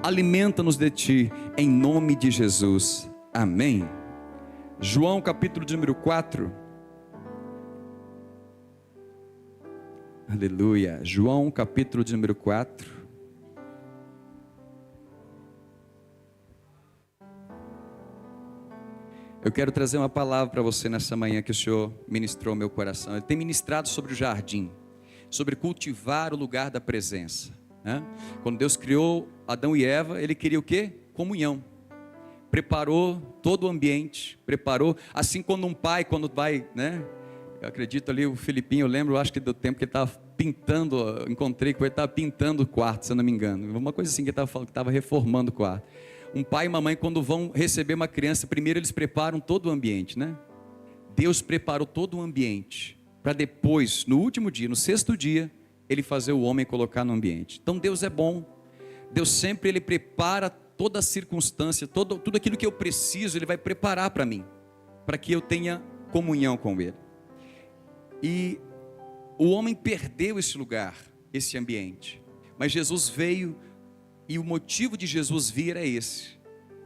alimenta-nos de Ti, em nome de Jesus, amém. João capítulo de número 4, aleluia, João capítulo de número 4, eu quero trazer uma palavra para você nessa manhã que o Senhor ministrou ao meu coração. Ele tem ministrado sobre o jardim, sobre cultivar o lugar da presença, né? Quando Deus criou Adão e Eva, Ele queria o quê? Comunhão. Preparou todo o ambiente, preparou, assim quando um pai, quando vai, né? Eu acredito ali, o Filipinho, eu lembro, acho que do tempo que ele estava pintando, encontrei com ele, estava pintando o quarto, se eu não me engano, uma coisa assim que ele estava falando, que estava reformando o quarto. Um pai e uma mãe, quando vão receber uma criança, primeiro eles preparam todo o ambiente, né? Deus preparou todo o ambiente, para depois, no último dia, no sexto dia, Ele fazer o homem colocar no ambiente. Então Deus é bom, Deus sempre Ele prepara toda a circunstância, tudo aquilo que eu preciso, Ele vai preparar para mim, para que eu tenha comunhão com Ele. E o homem perdeu esse lugar, esse ambiente, mas Jesus veio, e o motivo de Jesus vir é esse: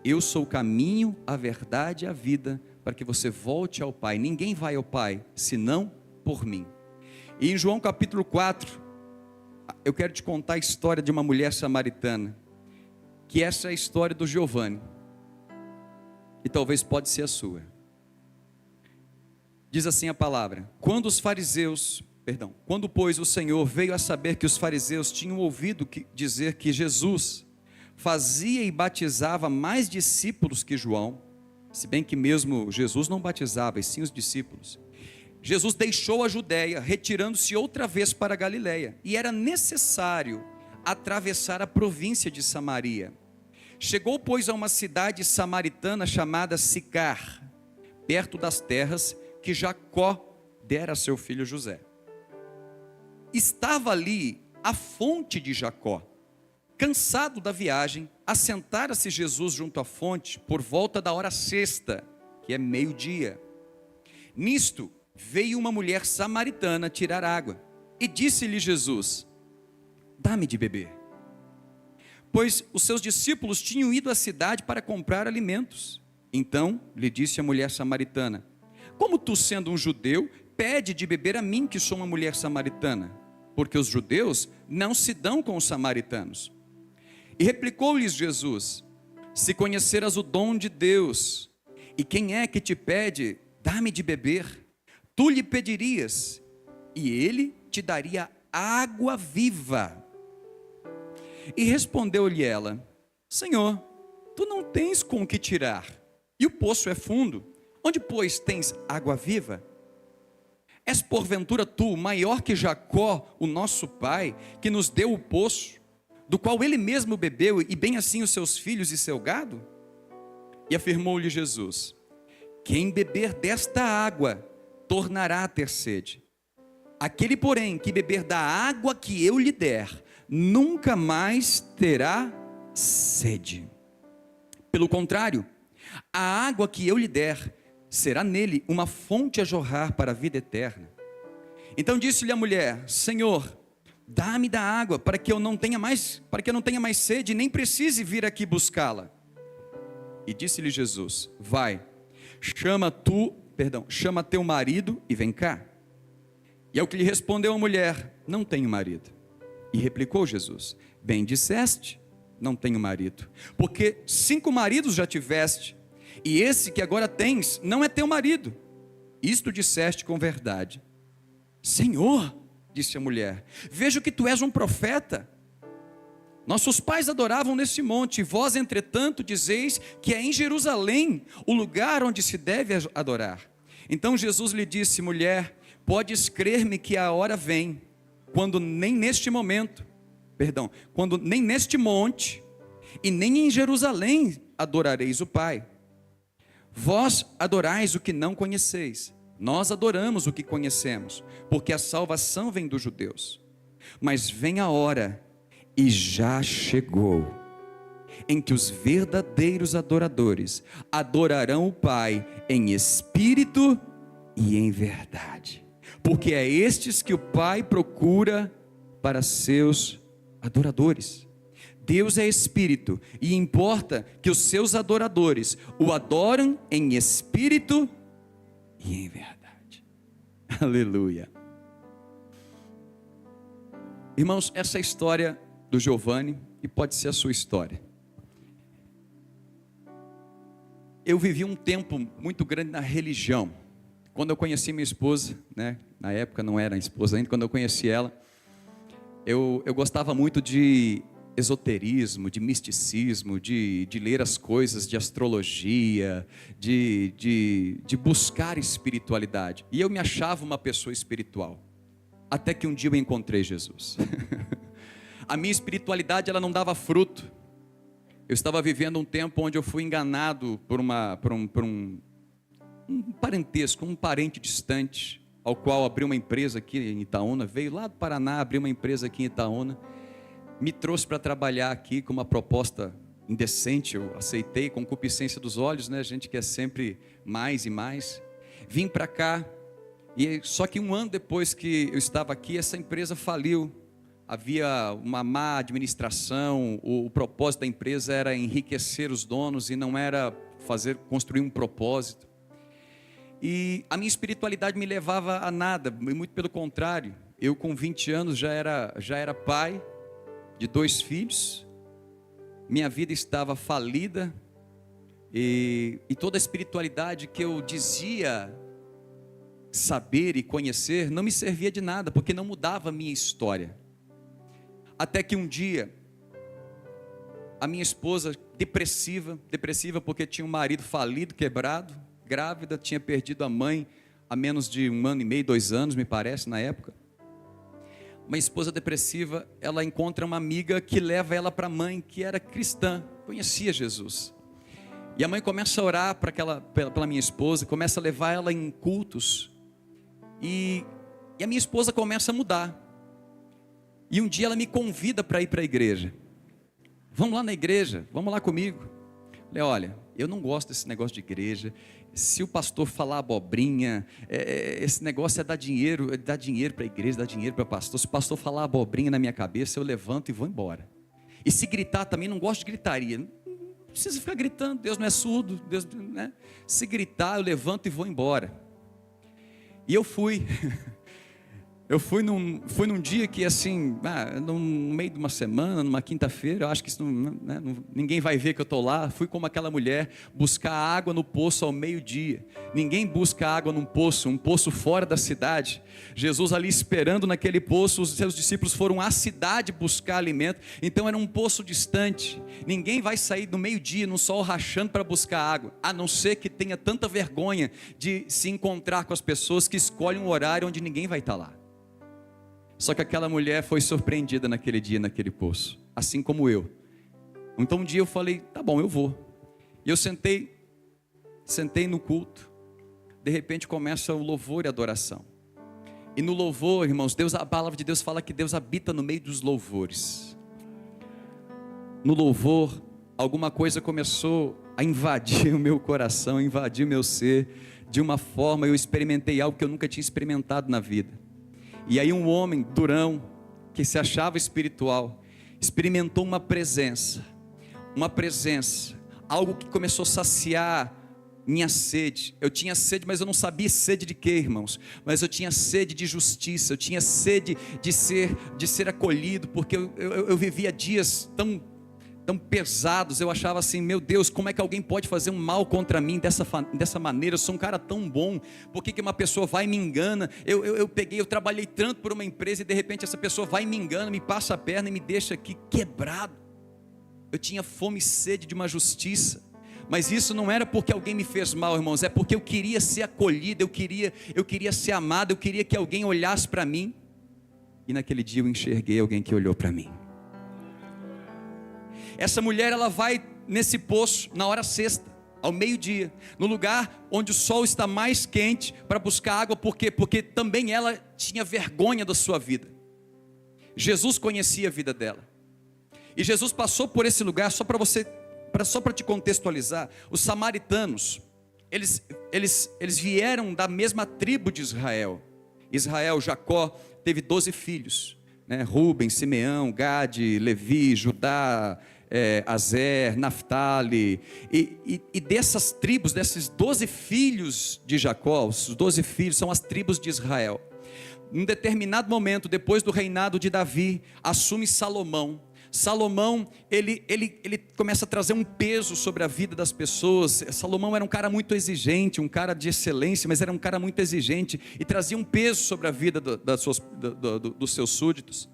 eu sou o caminho, a verdade e a vida, para que você volte ao Pai. Ninguém vai ao Pai, senão por mim. E em João capítulo 4, eu quero te contar a história de uma mulher samaritana, que essa é a história do Giovanni, e talvez pode ser a sua. Diz assim a palavra: quando pois o Senhor veio a saber que os fariseus tinham ouvido dizer que Jesus fazia e batizava mais discípulos que João, se bem que mesmo Jesus não batizava, e sim os discípulos, Jesus deixou a Judéia, retirando-se outra vez para a Galiléia, e era necessário atravessar a província de Samaria. Chegou, pois, a uma cidade samaritana chamada Sicar, perto das terras que Jacó dera a seu filho José. Estava ali a fonte de Jacó. Cansado da viagem, assentara-se Jesus junto à fonte por volta da hora sexta, que é meio-dia. Nisto veio uma mulher samaritana tirar água, e disse-lhe Jesus: dá-me de beber. Pois os seus discípulos tinham ido à cidade para comprar alimentos. Então lhe disse a mulher samaritana: como tu, sendo um judeu, pede de beber a mim, que sou uma mulher samaritana? Porque os judeus não se dão com os samaritanos. E replicou-lhes Jesus: se conheceras o dom de Deus, e quem é que te pede, dá-me de beber, tu lhe pedirias, e ele te daria água viva. E respondeu-lhe ela: Senhor, tu não tens com o que tirar, e o poço é fundo, onde pois tens água viva? És porventura tu maior que Jacó, o nosso pai, que nos deu o poço, do qual ele mesmo bebeu, e bem assim os seus filhos e seu gado? E afirmou-lhe Jesus: quem beber desta água, tornará a ter sede. Aquele, porém, que beber da água que eu lhe der, nunca mais terá sede. Pelo contrário, a água que eu lhe der, será nele uma fonte a jorrar para a vida eterna. Então disse-lhe a mulher: Senhor, dá-me da água, para que eu não tenha mais sede, nem precise vir aqui buscá-la. E disse-lhe Jesus: vai, chama teu marido e vem cá. E ao que lhe respondeu a mulher: não tenho marido. E replicou Jesus: bem disseste, não tenho marido, porque 5 maridos já tiveste, e esse que agora tens não é teu marido. Isto disseste com verdade. Senhor, disse a mulher, vejo que tu és um profeta. Nossos pais adoravam nesse monte, e vós, entretanto, dizeis que é em Jerusalém o lugar onde se deve adorar. Então Jesus lhe disse: mulher, podes crer-me que a hora vem, quando nem neste monte, e nem em Jerusalém adorareis o Pai. Vós adorais o que não conheceis, nós adoramos o que conhecemos, porque a salvação vem dos judeus. Mas vem a hora, e já chegou, em que os verdadeiros adoradores adorarão o Pai em espírito e em verdade, porque é estes que o Pai procura para seus adoradores. Deus é espírito e importa que os seus adoradores o adoram em espírito e em verdade. Aleluia. Irmãos, essa é a história do Giovanni e pode ser a sua história. Eu vivi um tempo muito grande na religião. Quando eu conheci minha esposa, né, na época não era a esposa ainda, quando eu conheci ela, eu gostava muito de esoterismo, de misticismo, de ler as coisas, de astrologia, de buscar espiritualidade. E eu me achava uma pessoa espiritual, até que um dia eu encontrei Jesus. A minha espiritualidade, ela não dava fruto. Eu estava vivendo um tempo onde eu fui enganado por um parentesco, um parente distante, ao qual abriu uma empresa aqui em Itaúna, veio lá do Paraná, abriu uma empresa aqui em Itaúna, me trouxe para trabalhar aqui com uma proposta indecente, eu aceitei, com concupiscência dos olhos, né? A gente quer sempre mais e mais. Vim para cá, e só que um ano depois que eu estava aqui, essa empresa faliu. Havia uma má administração, o propósito da empresa era enriquecer os donos e não era construir um propósito. E a minha espiritualidade me levava a nada, muito pelo contrário. Eu com 20 anos já era pai de 2 filhos, minha vida estava falida, e toda a espiritualidade que eu dizia saber e conhecer não me servia de nada, porque não mudava a minha história. Até que um dia, a minha esposa, depressiva porque tinha um marido falido, quebrado, grávida, tinha perdido a mãe há menos de 1 ano e meio, 2 anos, me parece, na época. Uma esposa depressiva, ela encontra uma amiga que leva ela para a mãe, que era cristã, conhecia Jesus. E a mãe começa a orar pela minha esposa, começa a levar ela em cultos, e a minha esposa começa a mudar. E um dia ela me convida para ir para a igreja. Vamos lá na igreja, vamos lá comigo. Eu falei, olha, eu não gosto desse negócio de igreja. Se o pastor falar abobrinha, esse negócio é dar dinheiro para a igreja, dar dinheiro para o pastor. Se o pastor falar abobrinha na minha cabeça, eu levanto e vou embora. E se gritar também, não gosto de gritaria. Não precisa ficar gritando, Deus não é surdo. Deus, né? Se gritar, eu levanto e vou embora. E eu fui. Eu fui num dia que assim, no meio de uma semana, numa quinta-feira, eu acho que isso ninguém vai ver que eu estou lá. Fui como aquela mulher buscar água no poço ao meio-dia. Ninguém busca água num poço, um poço fora da cidade. Jesus ali esperando naquele poço, os seus discípulos foram à cidade buscar alimento. Então era um poço distante. Ninguém vai sair no meio-dia, no sol rachando para buscar água, a não ser que tenha tanta vergonha de se encontrar com as pessoas que escolhem um horário onde ninguém vai estar lá. Só que aquela mulher foi surpreendida naquele dia, naquele poço, assim como eu. Então um dia eu falei, tá bom, eu vou. E eu sentei no culto. De repente começa o louvor e a adoração. E no louvor, irmãos, a palavra de Deus fala que Deus habita no meio dos louvores. No louvor, alguma coisa começou a invadir o meu coração, invadir o meu ser. De uma forma, eu experimentei algo que eu nunca tinha experimentado na vida. E aí um homem durão, que se achava espiritual, experimentou uma presença, algo que começou a saciar minha sede. Eu tinha sede, mas eu não sabia sede de quê, irmãos? Mas eu tinha sede de justiça, eu tinha sede de ser acolhido, porque eu vivia dias tão pesados. Eu achava assim, meu Deus, como é que alguém pode fazer um mal contra mim dessa maneira? Eu sou um cara tão bom, por que uma pessoa vai e me engana? Eu trabalhei tanto por uma empresa e de repente essa pessoa vai e me engana, me passa a perna e me deixa aqui quebrado. Eu tinha fome e sede de uma justiça, mas isso não era porque alguém me fez mal, irmãos, é porque eu queria ser acolhido, eu queria ser amado, eu queria que alguém olhasse para mim. E naquele dia eu enxerguei alguém que olhou para mim. Essa mulher, ela vai nesse poço na hora sexta, ao meio-dia, no lugar onde o sol está mais quente, para buscar água. Por quê? Porque também ela tinha vergonha da sua vida. Jesus conhecia a vida dela. E Jesus passou por esse lugar, só para te contextualizar. Os samaritanos, eles vieram da mesma tribo de Israel. Jacó teve 12 filhos. né? Rúben, Simeão, Gade, Levi, Judá, Azer, Naftali, e dessas tribos, desses 12 filhos de Jacó, os 12 filhos são as tribos de Israel. Em um determinado momento, depois do reinado de Davi, assume Salomão. Salomão, ele começa a trazer um peso sobre a vida das pessoas. Salomão era um cara muito exigente, um cara de excelência, mas era um cara muito exigente, e trazia um peso sobre a vida dos seus súditos.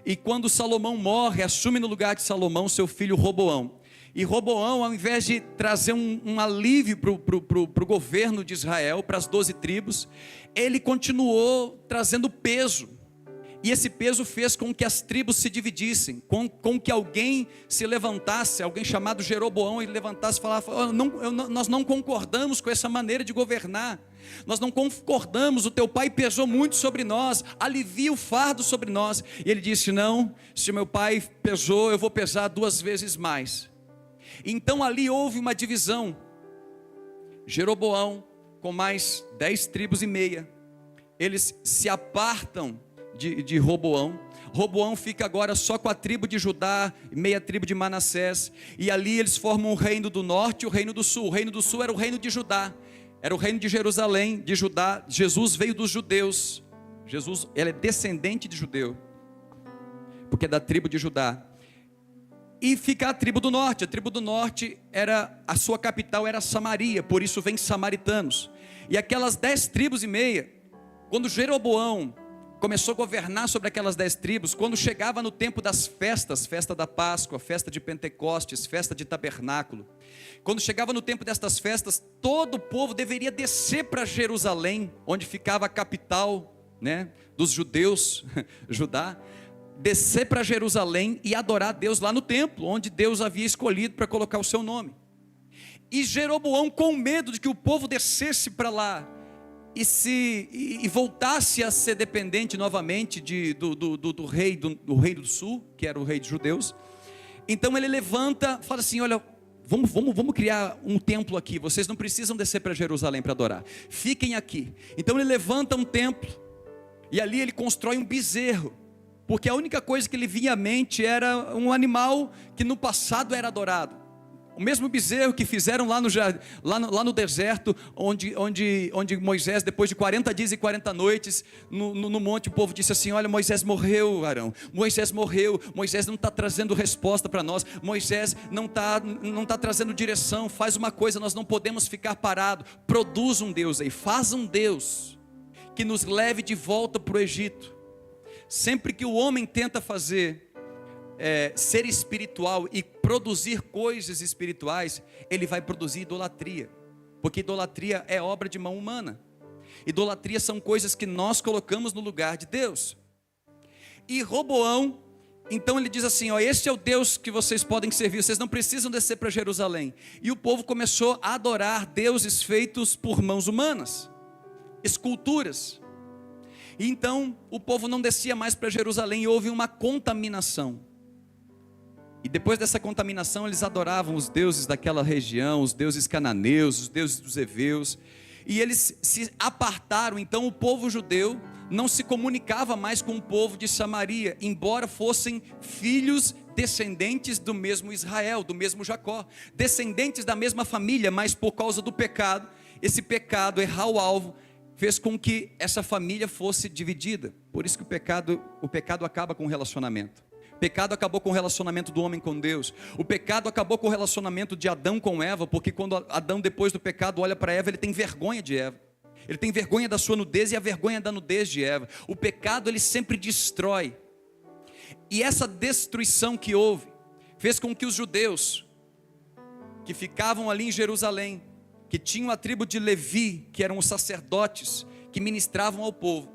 E quando Salomão morre, assume no lugar de Salomão seu filho Roboão. E Roboão, ao invés de trazer um alívio para o governo de Israel, para as 12 tribos, ele continuou trazendo peso. E esse peso fez com que as tribos se dividissem, com que alguém se levantasse, alguém chamado Jeroboão, ele levantasse e falasse: nós não concordamos com essa maneira de governar, nós não concordamos, o teu pai pesou muito sobre nós, alivia o fardo sobre nós. E ele disse: não, se meu pai pesou, eu vou pesar 2 vezes mais. Então ali houve uma divisão. Jeroboão, com mais 10 tribos e meia, eles se apartam de Roboão. Roboão fica agora só com a tribo de Judá, meia tribo de Manassés, e ali eles formam o reino do norte e o reino do sul. O reino do sul era o reino de Judá, era o reino de Jerusalém, de Judá. Jesus veio dos judeus, Jesus, ele é descendente de judeu, porque é da tribo de Judá. E fica a tribo do norte. A tribo do norte, a sua capital era Samaria, por isso vem samaritanos. E aquelas 10 tribos e meia, quando Jeroboão começou a governar sobre aquelas 10 tribos, quando chegava no tempo das festas, festa da Páscoa, festa de Pentecostes, festa de Tabernáculo, quando chegava no tempo destas festas, todo o povo deveria descer para Jerusalém, onde ficava a capital, né, dos judeus, Judá, descer para Jerusalém e adorar a Deus lá no templo, onde Deus havia escolhido para colocar o seu nome. E Jeroboão, com medo de que o povo descesse para lá e voltasse a ser dependente novamente do rei do sul, que era o rei dos judeus, então ele levanta, fala assim: olha, vamos criar um templo aqui, vocês não precisam descer para Jerusalém para adorar, fiquem aqui. Então ele levanta um templo, e ali ele constrói um bezerro, porque a única coisa que ele vinha à mente era um animal que no passado era adorado. O mesmo bezerro que fizeram lá no deserto, onde Moisés, depois de 40 dias e 40 noites, no monte, o povo disse assim: olha, Moisés morreu, Arão, Moisés morreu, Moisés não está trazendo resposta para nós, Moisés não está trazendo direção, faz uma coisa, nós não podemos ficar parados, produz um Deus aí, faz um Deus que nos leve de volta para o Egito. Sempre que o homem tenta ser espiritual e produzir coisas espirituais, ele vai produzir idolatria, porque idolatria é obra de mão humana. Idolatria são coisas que nós colocamos no lugar de Deus. E Roboão, então ele diz assim: ó, este é o Deus que vocês podem servir, vocês não precisam descer para Jerusalém. E o povo começou a adorar deuses feitos por mãos humanas, esculturas. E então o povo não descia mais para Jerusalém, e houve uma contaminação. E depois dessa contaminação, eles adoravam os deuses daquela região, os deuses cananeus, os deuses dos heveus, e eles se apartaram. Então o povo judeu não se comunicava mais com o povo de Samaria, embora fossem filhos descendentes do mesmo Israel, do mesmo Jacó, descendentes da mesma família, mas por causa do pecado, esse pecado, errar o alvo, fez com que essa família fosse dividida. Por isso que o pecado acaba com o relacionamento. O pecado acabou com o relacionamento do homem com Deus. O pecado acabou com o relacionamento de Adão com Eva, porque quando Adão, depois do pecado, olha para Eva, ele tem vergonha de Eva. Ele tem vergonha da sua nudez e a vergonha da nudez de Eva. O pecado, ele sempre destrói. E essa destruição que houve fez com que os judeus que ficavam ali em Jerusalém, que tinham a tribo de Levi, que eram os sacerdotes que ministravam ao povo,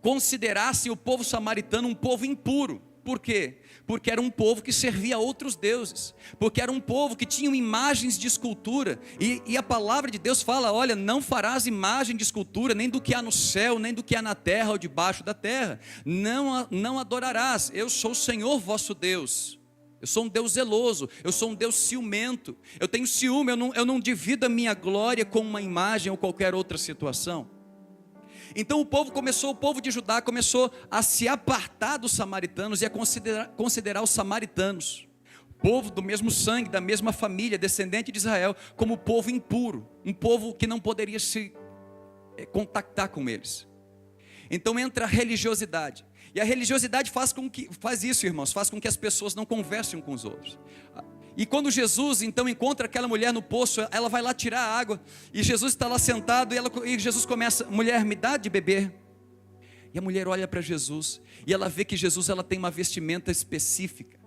considerassem o povo samaritano um povo impuro. Por quê? Porque era um povo que servia a outros deuses, porque era um povo que tinha imagens de escultura, e a palavra de Deus fala: olha, não farás imagem de escultura, nem do que há no céu, nem do que há na terra ou debaixo da terra, não adorarás, eu sou o Senhor vosso Deus. Eu sou um Deus zeloso, eu sou um Deus ciumento, eu tenho ciúme, eu não divido a minha glória com uma imagem ou qualquer outra situação. Então o povo de Judá começou a se apartar dos samaritanos e a considerar os samaritanos, povo do mesmo sangue, da mesma família, descendente de Israel, como povo impuro, um povo que não poderia se contactar com eles. Então entra a religiosidade. E a religiosidade faz isso, irmãos, faz com que as pessoas não conversem com os outros. E quando Jesus então encontra aquela mulher no poço, ela vai lá tirar a água, e Jesus está lá sentado, e Jesus começa: mulher, me dá de beber. E a mulher olha para Jesus, e ela vê que Jesus tem uma vestimenta específica.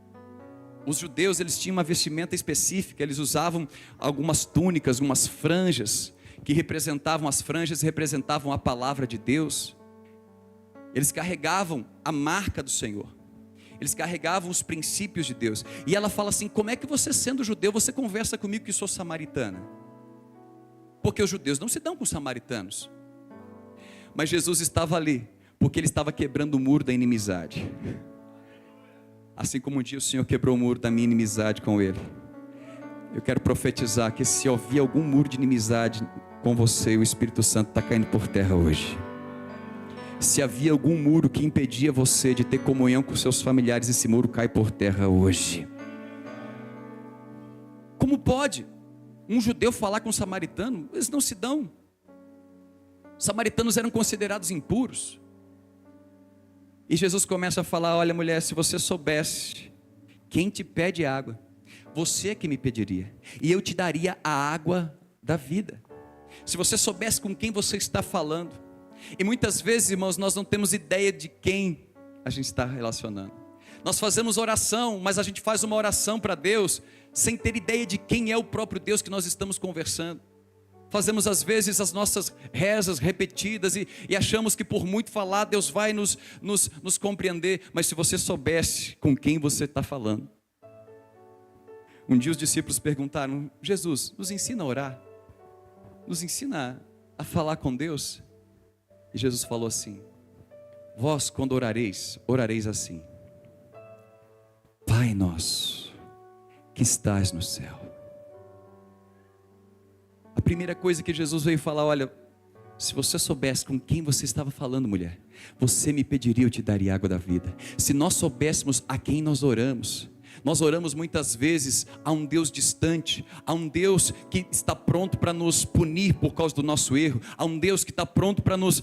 Os judeus, eles tinham uma vestimenta específica, eles usavam algumas túnicas, algumas franjas, que representavam a palavra de Deus. Eles carregavam a marca do Senhor, eles carregavam os princípios de Deus. E ela fala assim: como é que você, sendo judeu, você conversa comigo que sou samaritana? Porque os judeus não se dão com os samaritanos. Mas Jesus estava ali, porque ele estava quebrando o muro da inimizade. Assim como um dia o Senhor quebrou o muro da minha inimizade com ele. Eu quero profetizar que se houver algum muro de inimizade com você, o Espírito Santo está caindo por terra hoje. Se havia algum muro que impedia você de ter comunhão com seus familiares, esse muro cai por terra hoje. Como pode um judeu falar com um samaritano? Eles não se dão. Os samaritanos eram considerados impuros. E Jesus começa a falar: olha, mulher, se você soubesse quem te pede água, você é que me pediria, e eu te daria a água da vida. Se você soubesse com quem você está falando. E muitas vezes, irmãos, nós não temos ideia de quem a gente está relacionando. Nós fazemos oração, mas a gente faz uma oração para Deus sem ter ideia de quem é o próprio Deus que nós estamos conversando. Fazemos às vezes as nossas rezas repetidas e achamos que por muito falar Deus vai nos compreender. Mas se você soubesse com quem você está falando. Um dia os discípulos perguntaram: Jesus, nos ensina a orar, nos ensina a falar com Deus. E Jesus falou assim: vós quando orareis assim: Pai nosso que estás no céu. A primeira coisa que Jesus veio falar: olha, se você soubesse com quem você estava falando, mulher, você me pediria, eu te daria água da vida. Se nós soubéssemos a quem nós oramos muitas vezes a um Deus distante, a um Deus que está pronto para nos punir por causa do nosso erro, a um Deus que está pronto para nos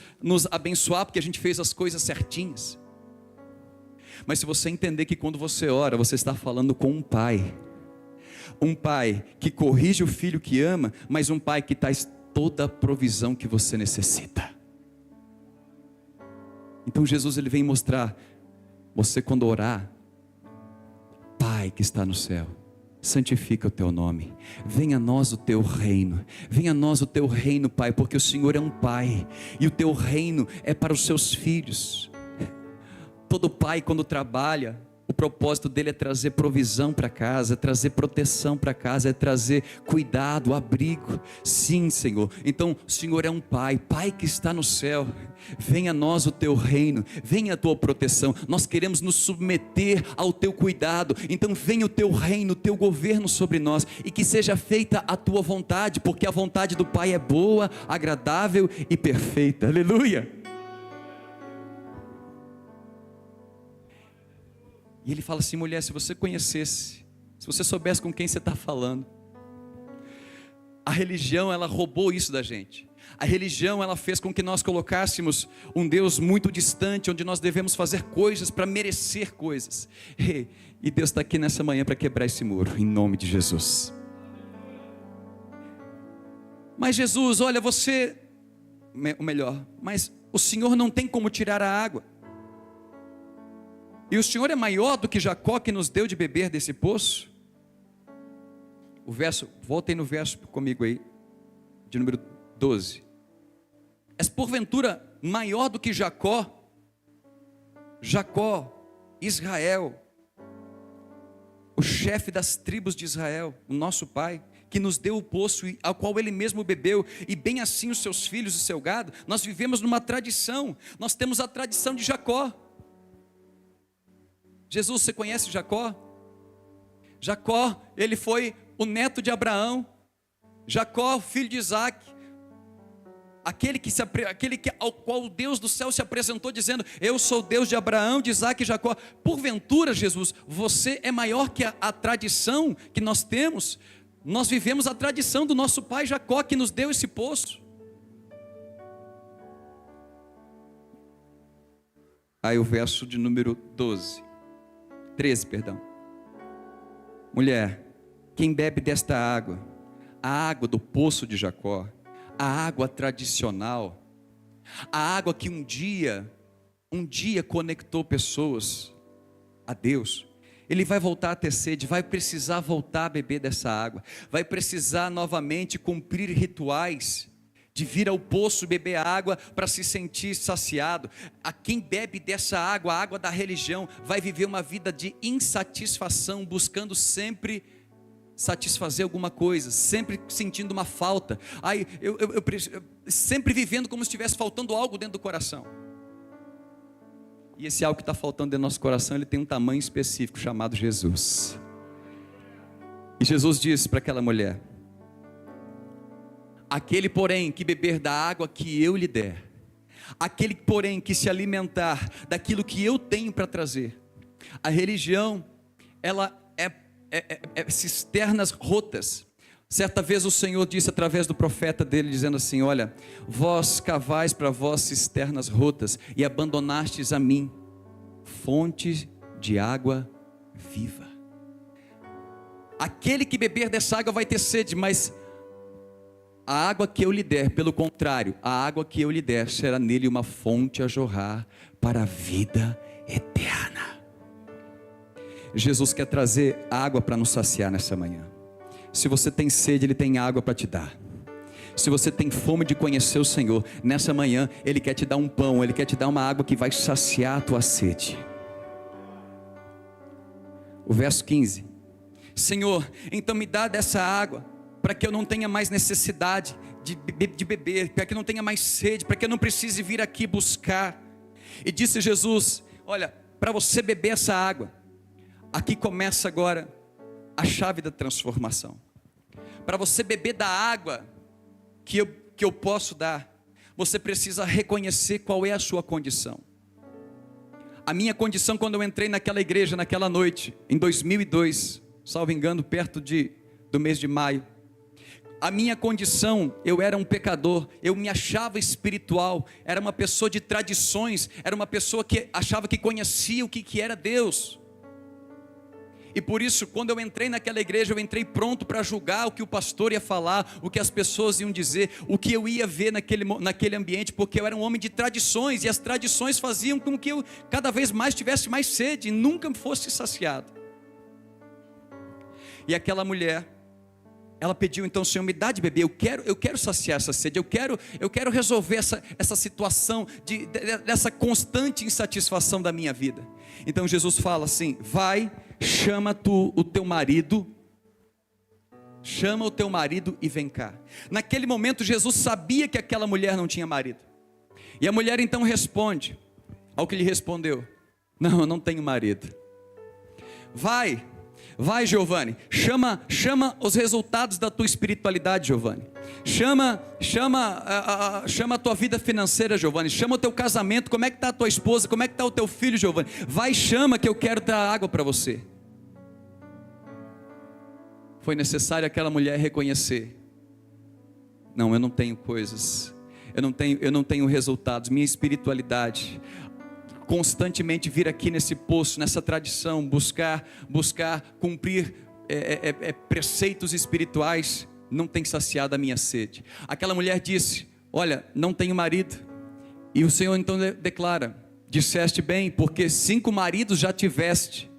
abençoar porque a gente fez as coisas certinhas. Mas se você entender que quando você ora, você está falando com um pai que corrige o filho que ama, mas um pai que traz toda a provisão que você necessita. Então Jesus ele vem mostrar: você quando orar, Pai que está no céu, santifica o teu nome, venha a nós o teu reino, venha a nós o teu reino, Pai, porque o Senhor é um Pai, e o teu reino é para os seus filhos. Todo pai quando trabalha, o propósito dele é trazer provisão para casa, é trazer proteção para casa, é trazer cuidado, abrigo. Sim, Senhor. Então o Senhor é um Pai que está no céu. Venha a nós o teu reino, venha a tua proteção. Nós queremos nos submeter ao teu cuidado. Então venha o teu reino, o teu governo sobre nós, e que seja feita a tua vontade, porque a vontade do Pai é boa, agradável e perfeita. Aleluia. E ele fala assim: mulher, se você conhecesse, se você soubesse com quem você está falando. A religião, ela roubou isso da gente. A religião, ela fez com que nós colocássemos um Deus muito distante, onde nós devemos fazer coisas para merecer coisas. E Deus está aqui nessa manhã para quebrar esse muro, em nome de Jesus. Mas Jesus, olha, mas o Senhor não tem como tirar a água. E o Senhor é maior do que Jacó, que nos deu de beber desse poço. Voltem no verso comigo aí, de número 12. És porventura maior do que Jacó, Israel, o chefe das tribos de Israel, o nosso pai, que nos deu o poço ao qual ele mesmo bebeu, e bem assim os seus filhos e seu gado. Nós vivemos numa tradição, nós temos a tradição de Jacó. Jesus, você conhece Jacó? Jacó, ele foi o neto de Abraão. Jacó, filho de Isaac. ao qual o Deus do céu se apresentou dizendo: eu sou Deus de Abraão, de Isaac e Jacó. Porventura, Jesus, você é maior que a tradição que nós temos? Nós vivemos a tradição do nosso pai Jacó, que nos deu esse poço. Aí o verso de número 13, perdão. Mulher, quem bebe desta água, a água do poço de Jacó, a água tradicional, a água que um dia conectou pessoas a Deus, ele vai voltar a ter sede, vai precisar voltar a beber dessa água, vai precisar novamente cumprir rituais, de vir ao poço beber água para se sentir saciado. A quem bebe dessa água, a água da religião, vai viver uma vida de insatisfação, buscando sempre satisfazer alguma coisa, sempre sentindo uma falta. Sempre vivendo como se estivesse faltando algo dentro do coração. E esse algo que está faltando dentro do nosso coração, ele tem um tamanho específico chamado Jesus. E Jesus disse para aquela mulher: aquele, porém, que beber da água que eu lhe der, aquele, porém, que se alimentar daquilo que eu tenho para trazer. A religião, ela é cisternas rotas. Certa vez o Senhor disse através do profeta dele, dizendo assim: olha, vós cavais para vós cisternas rotas, e abandonastes a mim fonte de água viva. Aquele que beber dessa água vai ter sede, mas a água que eu lhe der, pelo contrário, a água que eu lhe der será nele uma fonte a jorrar para a vida eterna. Jesus quer trazer água para nos saciar nessa manhã. Se você tem sede, Ele tem água para te dar. Se você tem fome de conhecer o Senhor, nessa manhã Ele quer te dar um pão, Ele quer te dar uma água que vai saciar a tua sede. O verso 15: Senhor, então me dá dessa água, para que eu não tenha mais necessidade de beber, para que eu não tenha mais sede, para que eu não precise vir aqui buscar. E disse Jesus: olha, para você beber essa água, aqui começa agora a chave da transformação. Para você beber da água que eu posso dar, você precisa reconhecer qual é a sua condição. A minha condição, quando eu entrei naquela igreja, naquela noite, em 2002, salvo engano, perto do mês de maio, a minha condição, eu era um pecador, eu me achava espiritual, era uma pessoa de tradições, era uma pessoa que achava que conhecia o que era Deus. E por isso, quando eu entrei naquela igreja, eu entrei pronto para julgar o que o pastor ia falar, o que as pessoas iam dizer, o que eu ia ver naquele ambiente, porque eu era um homem de tradições, e as tradições faziam com que eu cada vez mais tivesse mais sede, e nunca fosse saciado. E aquela mulher, ela pediu então: Senhor, me dá de beber, eu quero saciar essa sede, eu quero resolver essa situação dessa constante insatisfação da minha vida. Então Jesus fala assim: vai, chama o teu marido e vem cá. Naquele momento Jesus sabia que aquela mulher não tinha marido, e a mulher então responde ao que lhe respondeu: não, eu não tenho marido. Vai, Giovanni, chama os resultados da tua espiritualidade, Giovanni. Chama a tua vida financeira, Giovanni. Chama o teu casamento, como é que está a tua esposa, como é que está o teu filho, Giovanni. Vai, chama, que eu quero dar água para você. Foi necessário aquela mulher reconhecer: não, eu não tenho coisas, eu não tenho resultados. Minha espiritualidade, constantemente vir aqui nesse poço, nessa tradição, buscar cumprir preceitos espirituais, não tem saciado a minha sede. Aquela mulher disse: olha, não tenho marido. E o Senhor então declara: disseste bem, porque 5 maridos já tiveste,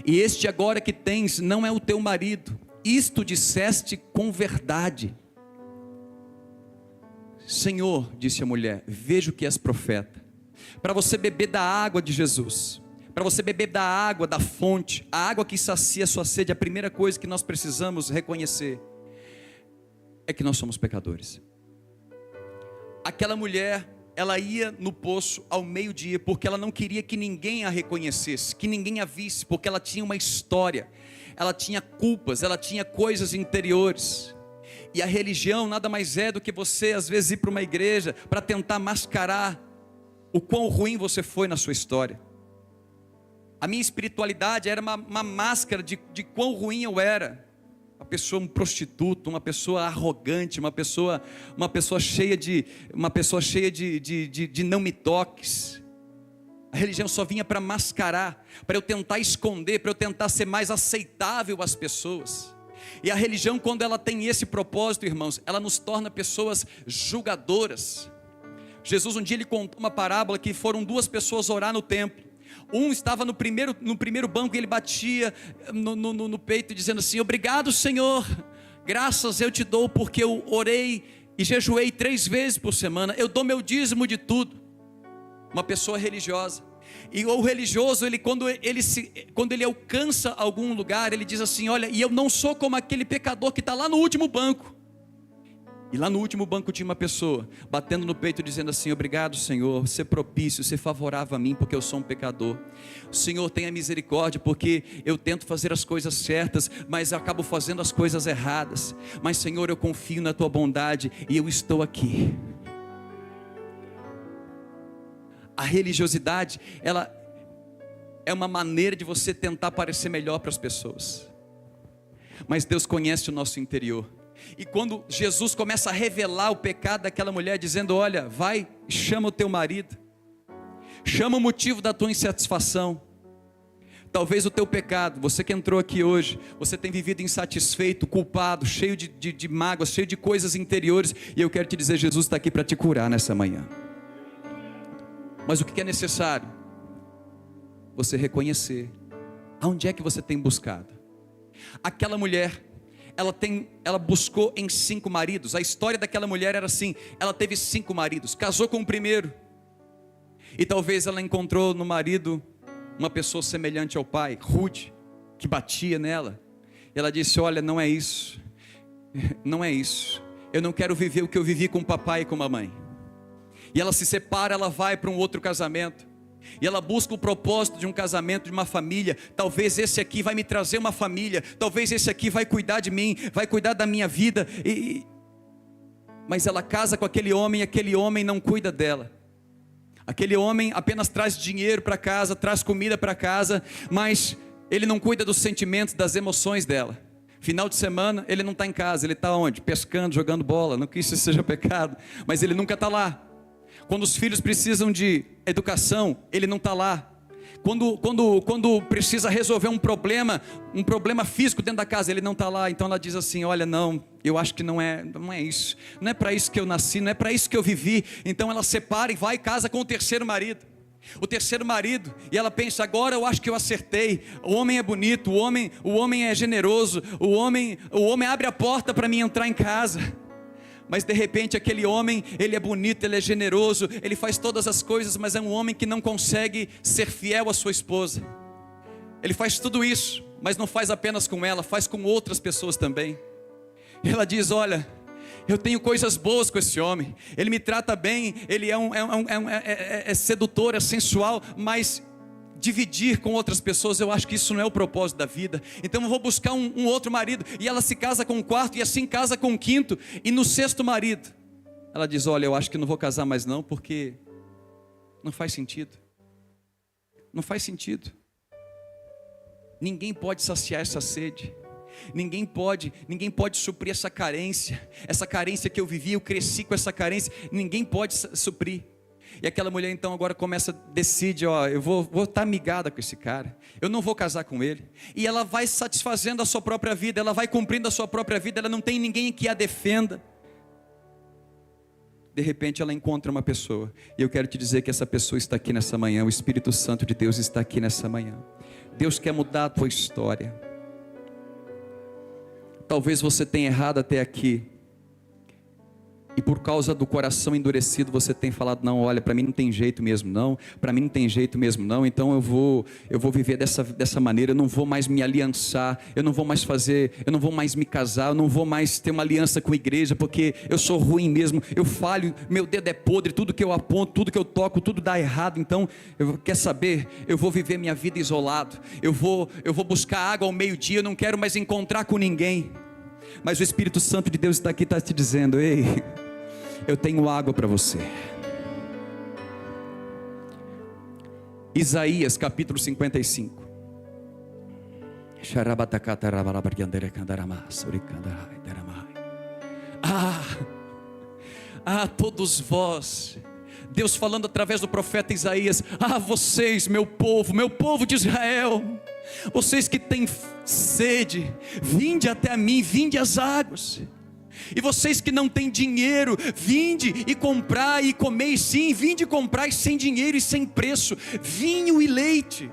e este agora que tens não é o teu marido. Isto disseste com verdade. Senhor, disse a mulher, vejo que és profeta. Para você beber da água de Jesus, para você beber da água da fonte, a água que sacia a sua sede, a primeira coisa que nós precisamos reconhecer é que nós somos pecadores. Aquela mulher, ela ia no poço ao meio-dia, porque ela não queria que ninguém a reconhecesse, que ninguém a visse, porque ela tinha uma história, ela tinha culpas, ela tinha coisas interiores. E a religião nada mais é do que você às vezes ir para uma igreja para tentar mascarar o quão ruim você foi na sua história. A minha espiritualidade era uma máscara de quão ruim eu era. Uma pessoa, um prostituto, uma pessoa arrogante, uma pessoa cheia de não me toques. A religião só vinha para mascarar, para eu tentar esconder, para eu tentar ser mais aceitável às pessoas. E a religião, quando ela tem esse propósito, irmãos, ela nos torna pessoas julgadoras. Jesus um dia ele contou uma parábola que foram duas pessoas orar no templo. Um estava no primeiro banco e ele batia no peito dizendo assim: obrigado, Senhor, graças eu te dou porque eu orei e jejuei 3 vezes por semana, eu dou meu dízimo de tudo. Uma pessoa religiosa. E o religioso, quando ele alcança algum lugar, ele diz assim: olha, e eu não sou como aquele pecador que está lá no último banco. E lá no último banco tinha uma pessoa batendo no peito dizendo assim: obrigado, Senhor, ser propício, ser favorável a mim, porque eu sou um pecador. Senhor, tenha misericórdia, porque eu tento fazer as coisas certas, mas eu acabo fazendo as coisas erradas. Mas Senhor, eu confio na tua bondade e eu estou aqui. A religiosidade, ela é uma maneira de você tentar parecer melhor para as pessoas. Mas Deus conhece o nosso interior. E quando Jesus começa a revelar o pecado daquela mulher, dizendo: olha, vai, chama o teu marido, chama o motivo da tua insatisfação. Talvez o teu pecado, você que entrou aqui hoje, você tem vivido insatisfeito, culpado, cheio de mágoas, cheio de coisas interiores. E eu quero te dizer, Jesus está aqui para te curar nessa manhã. Mas o que é necessário? Você reconhecer aonde é que você tem buscado. Aquela mulher, ela buscou em 5 maridos. A história daquela mulher era assim: ela teve 5 maridos, casou com o primeiro, e talvez ela encontrou no marido uma pessoa semelhante ao pai, rude, que batia nela. E ela disse: olha, não é isso, não é isso, eu não quero viver o que eu vivi com o papai e com a mamãe. E ela se separa, ela vai para um outro casamento, e ela busca o propósito de um casamento, de uma família. Talvez esse aqui vai me trazer uma família, talvez esse aqui vai cuidar de mim, vai cuidar da minha vida. Mas ela casa com aquele homem, e aquele homem não cuida dela. Aquele homem apenas traz dinheiro para casa, traz comida para casa, mas ele não cuida dos sentimentos, das emoções dela. Final de semana ele não está em casa, ele está onde? Pescando, jogando bola. Não que isso seja pecado, mas ele nunca está lá. Quando os filhos precisam de educação, ele não está lá. Quando precisa resolver um problema físico dentro da casa, ele não está lá. Então ela diz assim: olha, não, eu acho que não é isso, não é para isso que eu nasci, não é para isso que eu vivi. Então ela separa e vai e casa com o terceiro marido. O terceiro marido, e ela pensa: agora eu acho que eu acertei. O homem é bonito, o homem é generoso, o homem abre a porta para mim entrar em casa. Mas de repente aquele homem, ele é bonito, ele é generoso, ele faz todas as coisas, mas é um homem que não consegue ser fiel à sua esposa. Ele faz tudo isso, mas não faz apenas com ela, faz com outras pessoas também. E ela diz: olha, eu tenho coisas boas com esse homem, ele me trata bem, ele é sedutor, é sensual, mas dividir com outras pessoas, eu acho que isso não é o propósito da vida. Então eu vou buscar um outro marido. E ela se casa com o 4º, e assim casa com o 5º, e no 6º marido ela diz: olha, eu acho que não vou casar mais não, porque não faz sentido. Não faz sentido. Ninguém pode saciar essa sede, ninguém pode suprir essa carência que eu vivi, eu cresci com essa carência, ninguém pode suprir. E aquela mulher então agora decide: ó, eu vou estar amigada com esse cara, eu não vou casar com ele. E ela vai satisfazendo a sua própria vida, ela vai cumprindo a sua própria vida, ela não tem ninguém que a defenda. De repente ela encontra uma pessoa, e eu quero te dizer que essa pessoa está aqui nessa manhã. O Espírito Santo de Deus está aqui nessa manhã. Deus quer mudar a tua história. Talvez você tenha errado até aqui, e por causa do coração endurecido você tem falado: não, olha, para mim não tem jeito mesmo não, para mim não tem jeito mesmo não, então eu vou viver dessa maneira, eu não vou mais me aliançar, eu não vou mais me casar, eu não vou mais ter uma aliança com a igreja, porque eu sou ruim mesmo, eu falho, meu dedo é podre, tudo que eu aponto, tudo que eu toco, tudo dá errado. Então, quer saber, eu vou viver minha vida isolado, eu vou buscar água ao meio-dia, eu não quero mais encontrar com ninguém. Mas o Espírito Santo de Deus está aqui, está te dizendo: ei, eu tenho água para você. Isaías capítulo 55. Todos vós, Deus falando através do profeta Isaías: vocês, meu povo de Israel, vocês que têm sede, vinde até mim, vinde às águas. E vocês que não têm dinheiro, vinde e comprai e comei. Sim, vinde e comprai sem dinheiro e sem preço vinho e leite.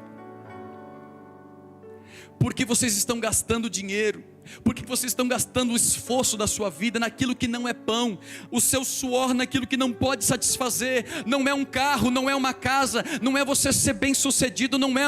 Porque vocês estão gastando dinheiro, porque vocês estão gastando o esforço da sua vida naquilo que não é pão, o seu suor naquilo que não pode satisfazer. Não é um carro, não é uma casa, não é você ser bem sucedido, não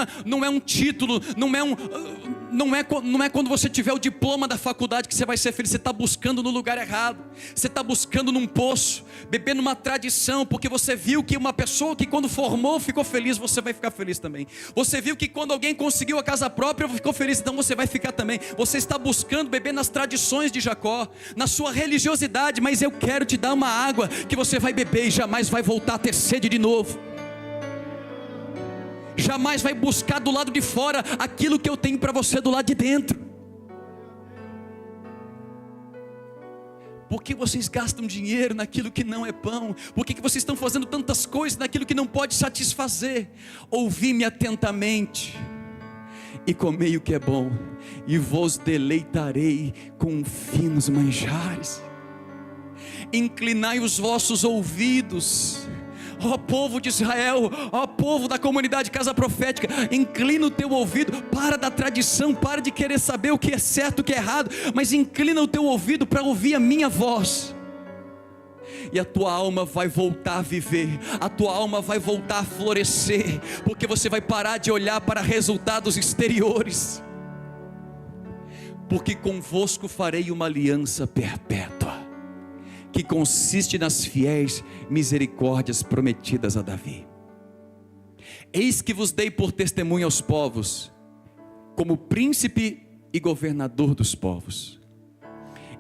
é um título, não é quando você tiver o diploma da faculdade que você vai ser feliz. Você está buscando no lugar errado, você está buscando num poço, bebendo uma tradição, porque você viu que uma pessoa que quando formou ficou feliz, você vai ficar feliz também. Você viu que quando alguém conseguiu a casa própria ficou feliz, então você vai ficar também. Você está buscando beber nas tradições de Jacó, na sua religiosidade, mas eu quero te dar uma água que você vai beber e jamais vai voltar a ter sede de novo. Jamais vai buscar do lado de fora aquilo que eu tenho para você do lado de dentro. Por que vocês gastam dinheiro naquilo que não é pão? Por que vocês estão fazendo tantas coisas naquilo que não pode satisfazer? Ouvi-me atentamente e comei o que é bom, e vos deleitarei com finos manjares. Inclinai os vossos ouvidos, ó povo de Israel, ó povo da comunidade Casa Profética, inclina o teu ouvido, para da tradição, para de querer saber o que é certo, o que é errado, mas inclina o teu ouvido para ouvir a minha voz. E a tua alma vai voltar a viver, a tua alma vai voltar a florescer, porque você vai parar de olhar para resultados exteriores. Porque convosco farei uma aliança perpétua, que consiste nas fiéis misericórdias prometidas a Davi. Eis que vos dei por testemunho aos povos, como príncipe e governador dos povos.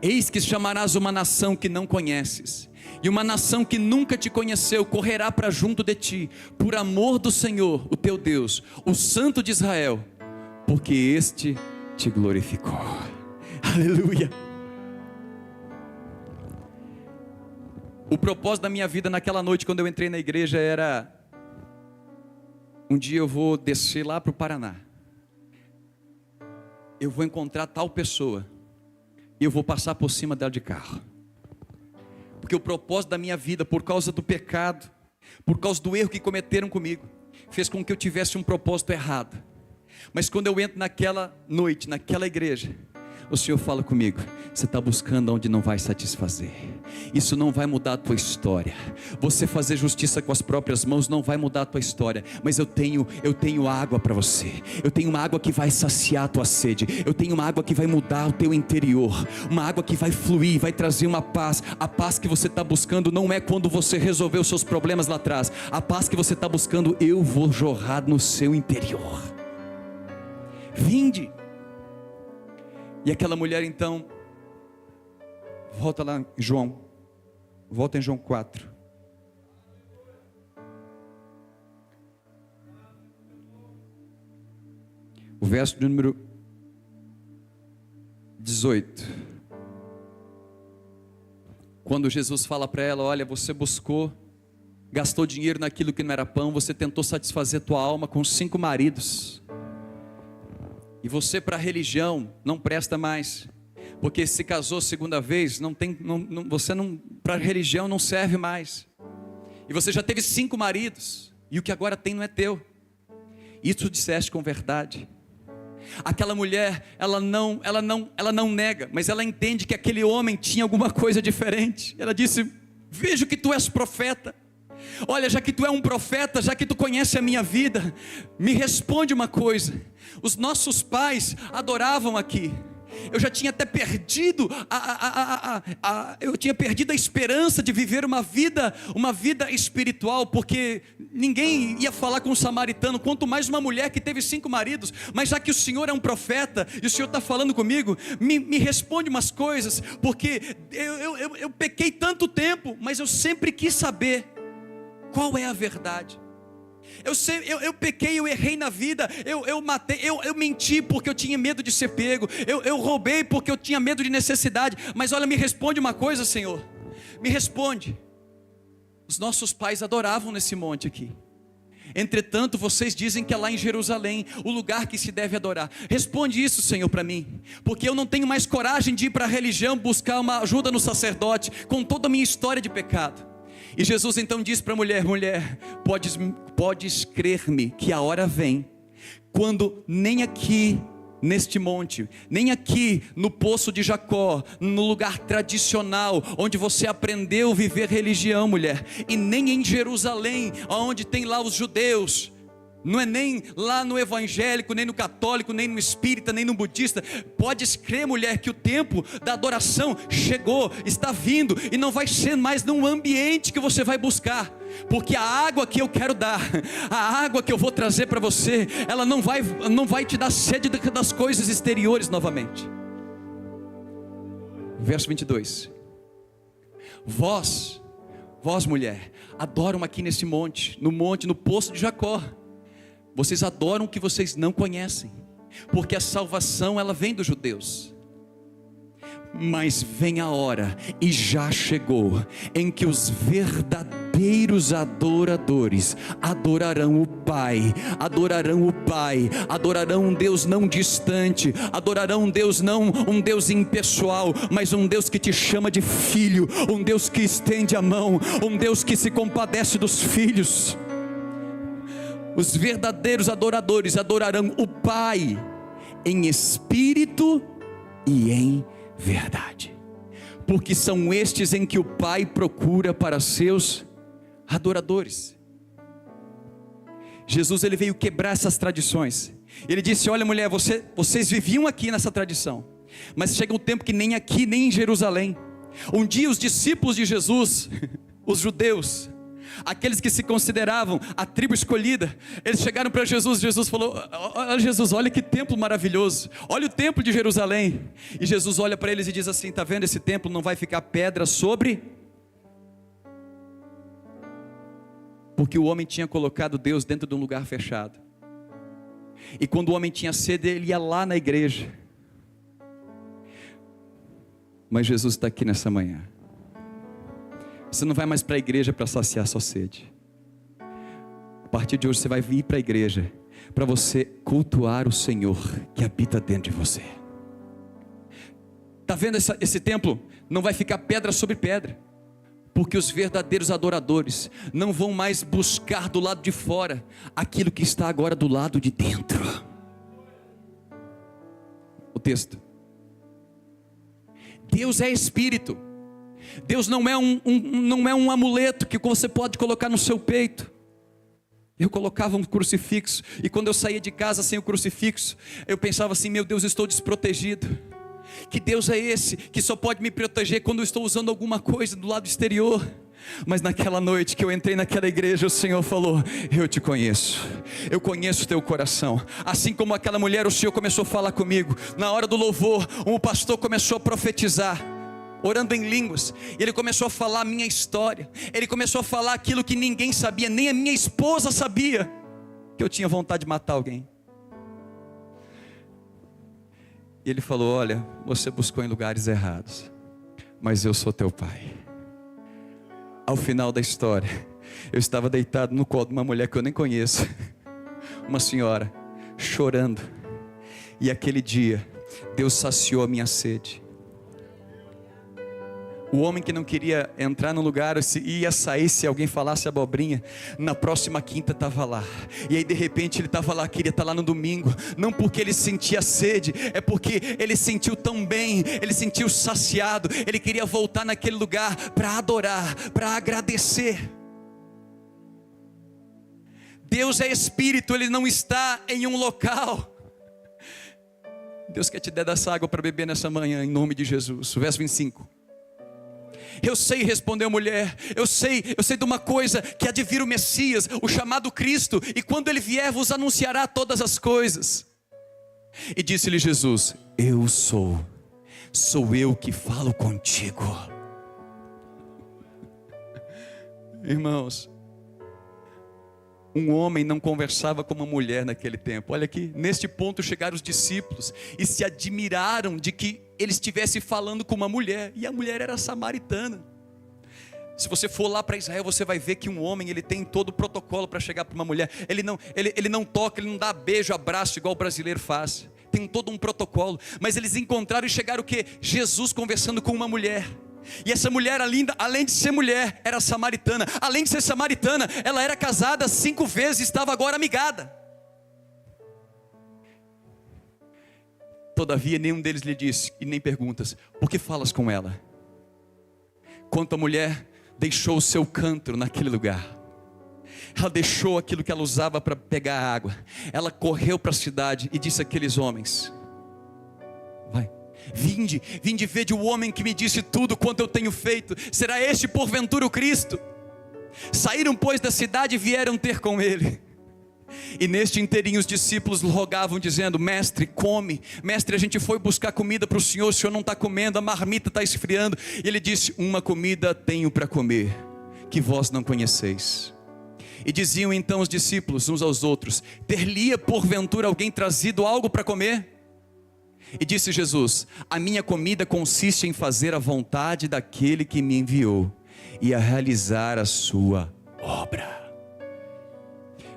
Eis que chamarás uma nação que não conheces, e uma nação que nunca te conheceu correrá para junto de ti, por amor do Senhor, o teu Deus, o Santo de Israel, porque este te glorificou. Aleluia. O propósito da minha vida naquela noite, quando eu entrei na igreja, era: um dia eu vou descer lá para o Paraná, eu vou encontrar tal pessoa, e eu vou passar por cima dela de carro. Porque o propósito da minha vida, por causa do pecado, por causa do erro que cometeram comigo, fez com que eu tivesse um propósito errado. Mas quando eu entro naquela noite, naquela igreja, o Senhor fala comigo: você está buscando onde não vai satisfazer. Isso não vai mudar a tua história. Você fazer justiça com as próprias mãos não vai mudar a tua história. Mas eu tenho água para você. Eu tenho uma água que vai saciar a tua sede. Eu tenho uma água que vai mudar o teu interior. Uma água que vai fluir, vai trazer uma paz. A paz que você está buscando não é quando você resolveu os seus problemas lá atrás. A paz que você está buscando, eu vou jorrar no seu interior. Vinde. E aquela mulher então, volta lá em João, volta em João 4. O verso de número 18. Quando Jesus fala para ela: olha, você buscou, gastou dinheiro naquilo que não era pão, você tentou satisfazer tua alma com 5 maridos. E você para a religião não presta mais, porque se casou segunda vez, você para a religião não serve mais. E você já teve 5 maridos, e o que agora tem não é teu. Isso disseste com verdade. Aquela mulher, ela não nega, mas ela entende que aquele homem tinha alguma coisa diferente. Ela disse: vejo que tu és profeta. Olha, já que tu é um profeta, já que tu conhece a minha vida, me responde uma coisa. Os nossos pais adoravam aqui, Eu já tinha até perdido eu tinha perdido a esperança de viver uma vida espiritual, porque ninguém ia falar com um samaritano, quanto mais uma mulher que teve 5 maridos. Mas já que o Senhor é um profeta e o Senhor está falando comigo, me responde umas coisas, porque eu pequei tanto tempo, mas eu sempre quis saber qual é a verdade. Eu pequei, eu errei na vida, eu matei, eu menti porque eu tinha medo de ser pego, eu roubei porque eu tinha medo de necessidade. Mas olha, me responde uma coisa, Senhor, me responde. Os nossos pais adoravam nesse monte aqui, entretanto vocês dizem que é lá em Jerusalém o lugar que se deve adorar. Responde isso, Senhor, para mim, porque eu não tenho mais coragem de ir para a religião buscar uma ajuda no sacerdote, com toda a minha história de pecado. E Jesus então diz para a mulher: mulher, podes crer-me que a hora vem, quando nem aqui neste monte, nem aqui no poço de Jacó, no lugar tradicional, onde você aprendeu a viver religião, mulher, e nem em Jerusalém, onde tem lá os judeus, não é nem lá no evangélico, nem no católico, nem no espírita, nem no budista. Podes crer, mulher, que o tempo da adoração chegou, está vindo, e não vai ser mais num ambiente que você vai buscar, porque a água que eu quero dar, a água que eu vou trazer para você, ela não vai te dar sede das coisas exteriores novamente. Verso 22. Vós mulher, adoram aqui nesse monte, no poço de Jacó. Vocês adoram o que vocês não conhecem, porque a salvação ela vem dos judeus. Mas vem a hora, e já chegou, em que os verdadeiros adoradores adorarão o Pai, adorarão um Deus não distante, adorarão um Deus não um Deus impessoal, mas um Deus que te chama de filho, um Deus que estende a mão, um Deus que se compadece dos filhos. Os verdadeiros adoradores adorarão o Pai em espírito e em verdade, porque são estes em que o Pai procura para seus adoradores. Jesus ele veio quebrar essas tradições. Ele disse: olha, mulher, vocês viviam aqui nessa tradição, mas chega um tempo que nem aqui, nem em Jerusalém. Um dia os discípulos de Jesus, os judeus, aqueles que se consideravam a tribo escolhida, eles chegaram para Jesus. Jesus falou: Jesus, olha que templo maravilhoso, olha o templo de Jerusalém. E Jesus olha para eles e diz assim: está vendo esse templo? Não vai ficar pedra sobre, porque o homem tinha colocado Deus dentro de um lugar fechado, e quando o homem tinha sede, ele ia lá na igreja. Mas Jesus está aqui nessa manhã. Você não vai mais para a igreja para saciar sua sede. A partir de hoje você vai vir para a igreja para você cultuar o Senhor que habita dentro de você. Está vendo esse templo? Não vai ficar pedra sobre pedra, porque os verdadeiros adoradores não vão mais buscar do lado de fora aquilo que está agora do lado de dentro. O texto: Deus é espírito. Deus não é um amuleto que você pode colocar no seu peito. Eu colocava um crucifixo, e quando eu saía de casa sem o crucifixo, eu pensava assim: meu Deus, estou desprotegido. Que Deus é esse que só pode me proteger quando eu estou usando alguma coisa do lado exterior? Mas naquela noite que eu entrei naquela igreja, o Senhor falou: eu te conheço, eu conheço o teu coração. Assim como aquela mulher, o Senhor começou a falar comigo. Na hora do louvor, um pastor começou a profetizar, orando em línguas, e ele começou a falar a minha história. Ele começou a falar aquilo que ninguém sabia, nem a minha esposa sabia, que eu tinha vontade de matar alguém. E ele falou: olha, você buscou em lugares errados, mas eu sou teu pai. Ao final da história, eu estava deitado no colo de uma mulher que eu nem conheço, uma senhora, chorando. E aquele dia, Deus saciou a minha sede. O homem que não queria entrar no lugar, ia sair se alguém falasse abobrinha, na próxima quinta estava lá. E aí de repente ele estava lá, queria estar lá no domingo. Não porque ele sentia sede, é porque ele sentiu tão bem, ele sentiu saciado. Ele queria voltar naquele lugar para adorar, para agradecer. Deus é espírito, Ele não está em um local. Deus quer te dar essa água para beber nessa manhã, em nome de Jesus. O verso 25. Eu sei, respondeu a mulher, eu sei de uma coisa, que há de vir o Messias, o chamado Cristo, e quando ele vier vos anunciará todas as coisas. E disse-lhe Jesus: eu sou eu que falo contigo. Irmãos, um homem não conversava com uma mulher naquele tempo. Olha aqui, neste ponto chegaram os discípulos e se admiraram de que ele estivesse falando com uma mulher, e a mulher era samaritana. Se você for lá para Israel, você vai ver que um homem, ele tem todo o protocolo para chegar para uma mulher. Ele não toca, ele não dá beijo, abraço igual o brasileiro faz. Tem todo um protocolo. Mas eles encontraram e chegaram o quê? Jesus conversando com uma mulher. E essa mulher linda, além de ser mulher, era samaritana. Além de ser samaritana, ela era casada 5 vezes, estava agora amigada. Todavia nenhum deles lhe disse, e nem perguntas: por que falas com ela? Quanto a mulher deixou o seu cântaro naquele lugar, ela deixou aquilo que ela usava para pegar água, ela correu para a cidade e disse àqueles homens: vinde vede o homem que me disse tudo quanto eu tenho feito. Será este porventura o Cristo? Saíram pois da cidade e vieram ter com ele. E neste inteirinho os discípulos rogavam dizendo: mestre, come. Mestre, a gente foi buscar comida para o senhor não está comendo, a marmita está esfriando. E ele disse: uma comida tenho para comer, que vós não conheceis. E diziam então os discípulos uns aos outros: ter-lhe-ia porventura alguém trazido algo para comer? E disse Jesus: a minha comida consiste em fazer a vontade daquele que me enviou e a realizar a sua obra.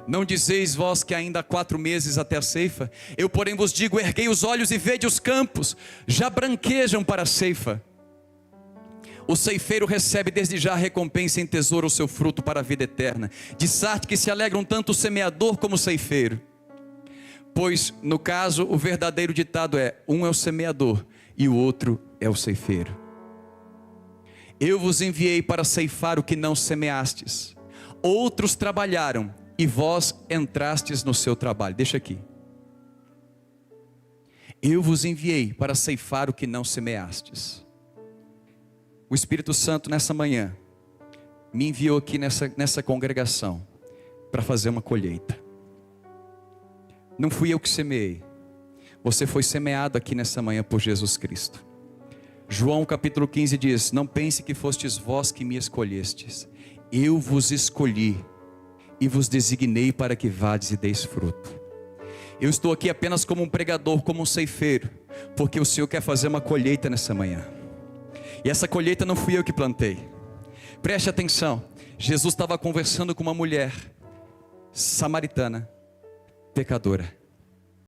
Não dizeis vós que ainda há 4 meses até a ceifa? Eu porém vos digo: erguei os olhos e vede os campos, já branquejam para a ceifa. O ceifeiro recebe desde já a recompensa em tesouro o seu fruto para a vida eterna. De sorte que se alegram tanto o semeador como o ceifeiro. Pois, no caso, o verdadeiro ditado é: um é o semeador e o outro é o ceifeiro. Eu vos enviei para ceifar o que não semeastes. Outros trabalharam e vós entrastes no seu trabalho. Deixa aqui. Eu vos enviei para ceifar o que não semeastes. O Espírito Santo nessa manhã me enviou aqui nessa congregação para fazer uma colheita. Não fui eu que semeei. Você foi semeado aqui nessa manhã por Jesus Cristo. João capítulo 15 diz: não pense que fostes vós que me escolhestes. Eu vos escolhi e vos designei para que vades e deis fruto. Eu estou aqui apenas como um pregador, como um ceifeiro, porque o Senhor quer fazer uma colheita nessa manhã. E essa colheita não fui eu que plantei. Preste atenção. Jesus estava conversando com uma mulher samaritana, pecadora.